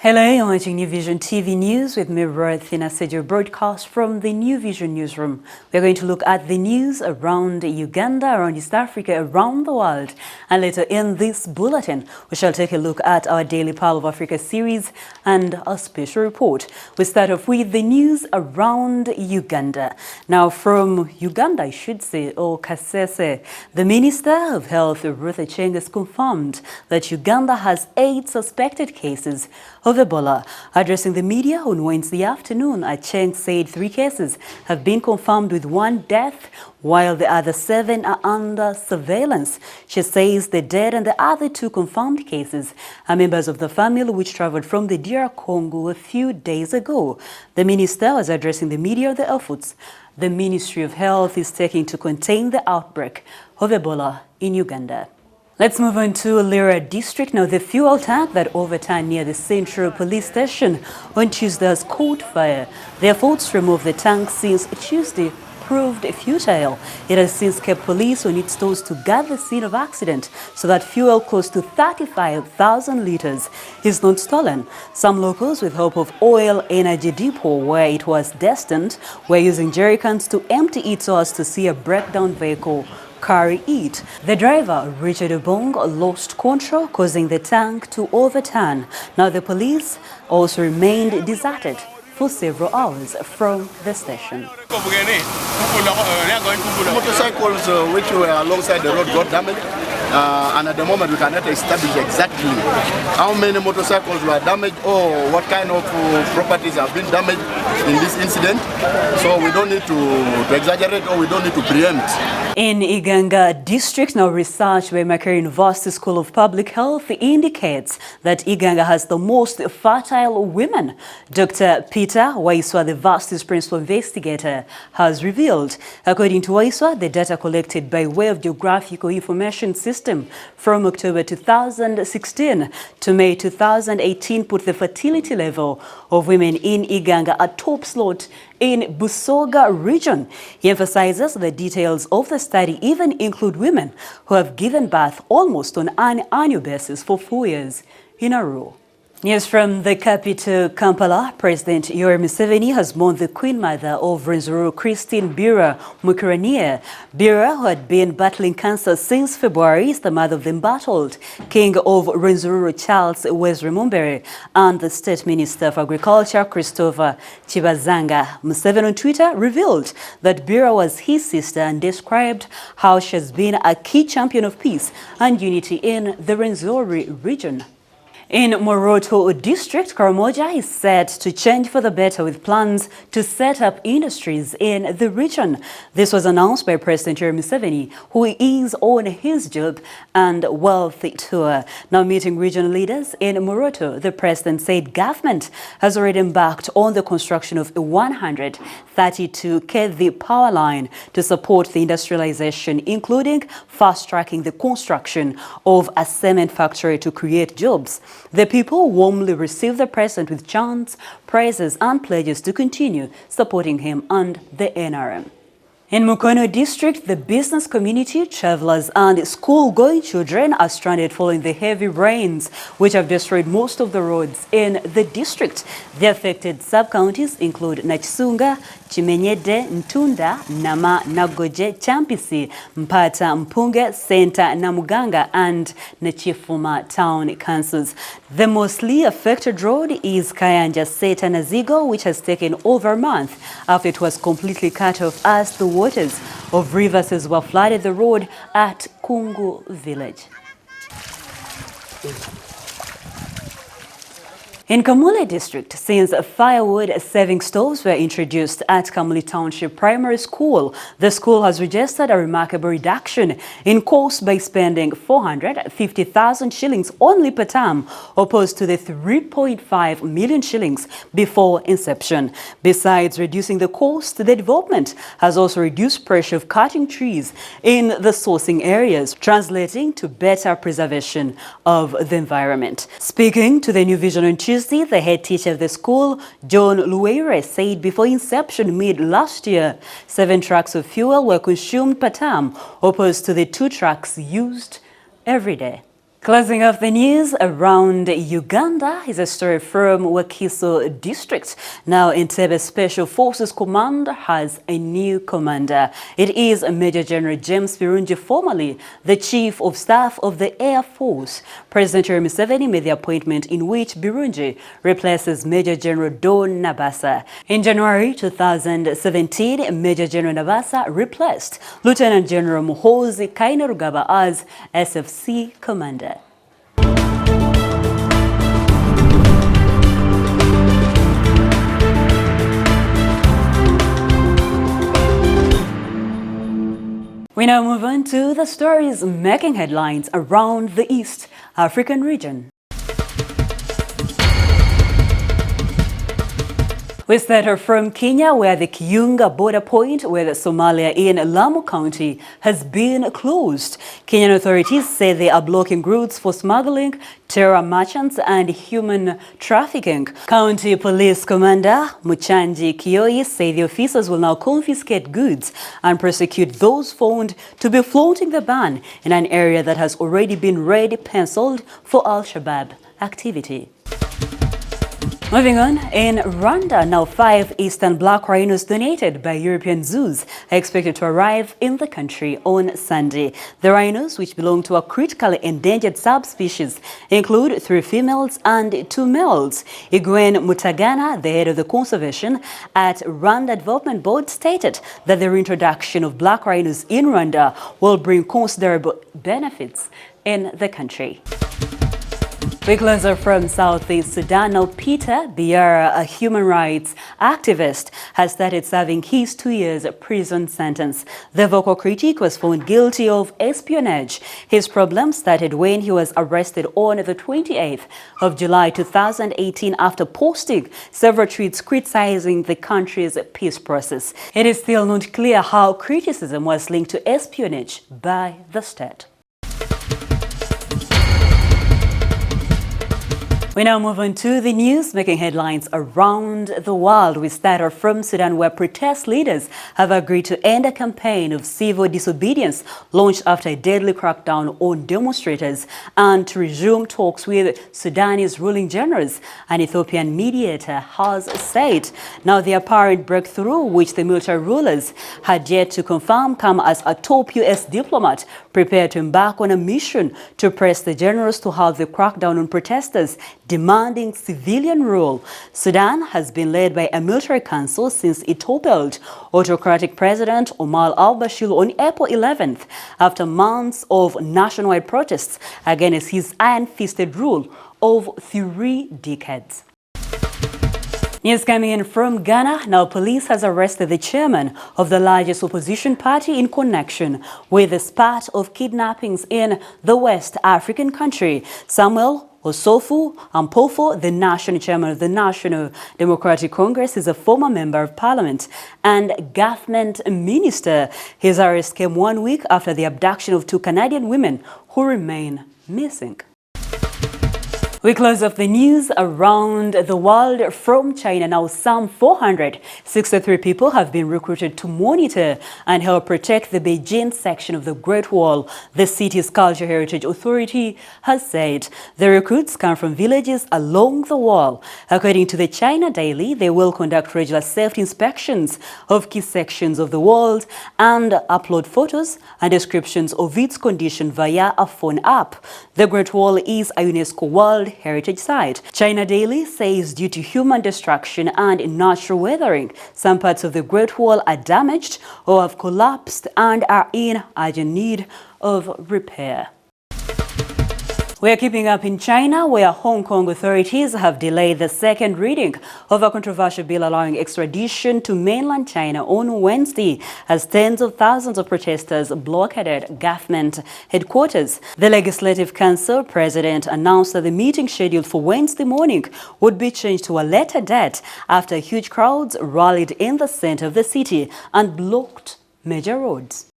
Hello, you're watching New Vision TV News with me, Ruth, in a scheduled broadcast from the New Vision newsroom. We're going to look at the news around Uganda, around East Africa, around the world. And later in this bulletin, we shall take a look at our Daily Pearl of Africa series and a special report. We start off with the news around Uganda. Now, from Uganda, I should say, or Kasese, the Minister of Health, Ruth Aceng, has confirmed that Uganda has 8 suspected cases of Ebola. Addressing the media on Wednesday afternoon, Aceng said 3 cases have been confirmed with 1 death, while the other 7 are under surveillance. She says the dead and the other 2 confirmed cases are members of the family which traveled from the DR Congo a few days ago. The minister was addressing the media of the efforts the Ministry of Health is taking to contain the outbreak of Ebola in Uganda. Let's move on to Lira district. Now, the fuel tank that overturned near the Central Police Station on Tuesday has caught fire. The efforts to remove the tank since Tuesday proved futile. It has since kept police on its toes to guard the scene of accident so that fuel close to 35,000 liters is not stolen. Some locals, with hope of oil energy depot where it was destined, were using jerry cans to empty it so as to see a breakdown vehicle carry it. The driver, Richard Obong, lost control, causing the tank to overturn. Now, the police also remained deserted for several hours from the station. Motorcycles which were alongside the road got damaged, and at the moment we cannot establish exactly how many motorcycles were damaged or what kind of properties have been damaged in this incident. So we don't need to exaggerate, or we don't need to preempt. In Iganga district, now research by Makerere University School of Public Health indicates that Iganga has the most fertile women. Dr. Peter Waiswa, the university's principal investigator, has revealed. According to Waiswa, the data collected by way of Geographical Information System from October 2016 to May 2018 put the fertility level of women in Iganga at top slot in Busoga region. He emphasizes the details of the study even include women who have given birth almost on an annual basis for 4 years in a row. News from the capital, Kampala. President Yoweri Museveni has mourned the Queen Mother of RWENZURURU, Christine Bira Mukurania. Bira, who had been battling cancer since February, is the mother of the embattled King of RWENZURURU, Charles Wesley Mumbere, and the State Minister of Agriculture, Christopher Chibazanga. Museveni on Twitter revealed that Bira was his sister and described how she has been a key champion of peace and unity in the RWENZURURU region. In Moroto district, Karamoja is set to change for the better with plans to set up industries in the region. This was announced by President Yoweri Museveni, who is on his job and wealth tour. Now, meeting regional leaders in Moroto, the president said government has already embarked on the construction of a 132 kV power line to support the industrialization, including fast-tracking the construction of a cement factory to create jobs. The people warmly received the president with chants, praises, and pledges to continue supporting him and the NRM. In Mukono district, the business community, travelers, and school-going children are stranded following the heavy rains, which have destroyed most of the roads in the district. The affected sub-counties include Nachisunga, Chimenyede, Ntunda, Nama, Nagoje, Champisi, Mpata, Mpunge, Senta, Namuganga, and Nachifuma town councils. The mostly affected road is Kayanja Seta Nazigo, which has taken over a month after it was completely cut off as the waters of rivers were flooded the road at Kungu village. In Kamuli district, since firewood-saving stoves were introduced at Kamuli Township Primary School, the school has registered a remarkable reduction in cost by spending 450,000 shillings only per term, opposed to the 3.5 million shillings before inception. Besides reducing the cost, the development has also reduced pressure of cutting trees in the sourcing areas, translating to better preservation of the environment. Speaking to the New Vision on Tuesday, the head teacher of the school, John Luweire, said before inception mid-last year, 7 trucks of fuel were consumed per term, opposed to the 2 trucks used every day. Closing off the news around Uganda is a story from Wakiso district. Now, Entebbe Special Forces Command has a new commander. It is Major General James Birungi, formerly the Chief of Staff of the Air Force. President Yoweri Museveni made the appointment in which Birungi replaces Major General Don Nabasa. In January 2017, Major General Nabasa replaced Lieutenant General Muhoozi Kainerugaba as SFC commander. We now move on to the stories making headlines around the East African region. We start from Kenya, where the Kiunga border point with Somalia in Lamu County has been closed. Kenyan authorities say they are blocking routes for smuggling, terror merchants and human trafficking. County Police Commander Muchanji Kioi say the officers will now confiscate goods and prosecute those found to be flaunting the ban in an area that has already been red-penciled for Al-Shabaab activity. Moving on, in Rwanda, now 5 eastern black rhinos donated by European zoos are expected to arrive in the country on Sunday. The rhinos, which belong to a critically endangered subspecies, include 3 females and 2 males. Igwen Mutagana, the head of the conservation at Rwanda Development Board, stated that the reintroduction of black rhinos in Rwanda will bring considerable benefits in the country. We close from Southeast Sudan. Now, Peter Biara, a human rights activist, has started serving his 2 years prison sentence. The vocal critic was found guilty of espionage. His problem started when he was arrested on the 28th of July 2018 after posting several tweets criticizing the country's peace process. It is still not clear how criticism was linked to espionage by the state. We now move on to the news making headlines around the world. We start from Sudan, where protest leaders have agreed to end a campaign of civil disobedience launched after a deadly crackdown on demonstrators and to resume talks with Sudanese ruling generals, an Ethiopian mediator has said. Now, the apparent breakthrough, which the military rulers had yet to confirm, come as a top U.S. diplomat prepared to embark on a mission to press the generals to halt the crackdown on protesters demanding civilian rule. Sudan has been led by a military council since it toppled autocratic President Omar al-Bashir on April 11th after months of nationwide protests against his iron-fisted rule of 3 decades. News coming in from Ghana. Now, police has arrested the chairman of the largest opposition party in connection with the spat of kidnappings in the West African country. Samuel Osofu Ampofo, the national chairman of the National Democratic Congress, is a former member of parliament and government minister. His arrest came 1 week after the abduction of 2 Canadian women who remain missing. We close off the news around the world from China. Now, some 463 people have been recruited to monitor and help protect the Beijing section of the Great Wall, the city's Cultural Heritage Authority has said. The recruits come from villages along the wall. According to the China Daily, they will conduct regular safety inspections of key sections of the wall and upload photos and descriptions of its condition via a phone app. The Great Wall is a UNESCO World Heritage Site. China Daily says due to human destruction and natural weathering, some parts of the Great Wall are damaged or have collapsed and are in urgent need of repair. We are keeping up in China, where Hong Kong authorities have delayed the second reading of a controversial bill allowing extradition to mainland China on Wednesday as tens of thousands of protesters blockaded government headquarters. The Legislative Council president announced that the meeting scheduled for Wednesday morning would be changed to a later date after huge crowds rallied in the center of the city and blocked major roads.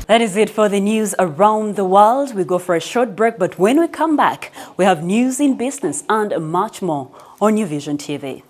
That is it for the news around the world. We go for a short break, but when we come back, we have news in business and much more on New Vision TV.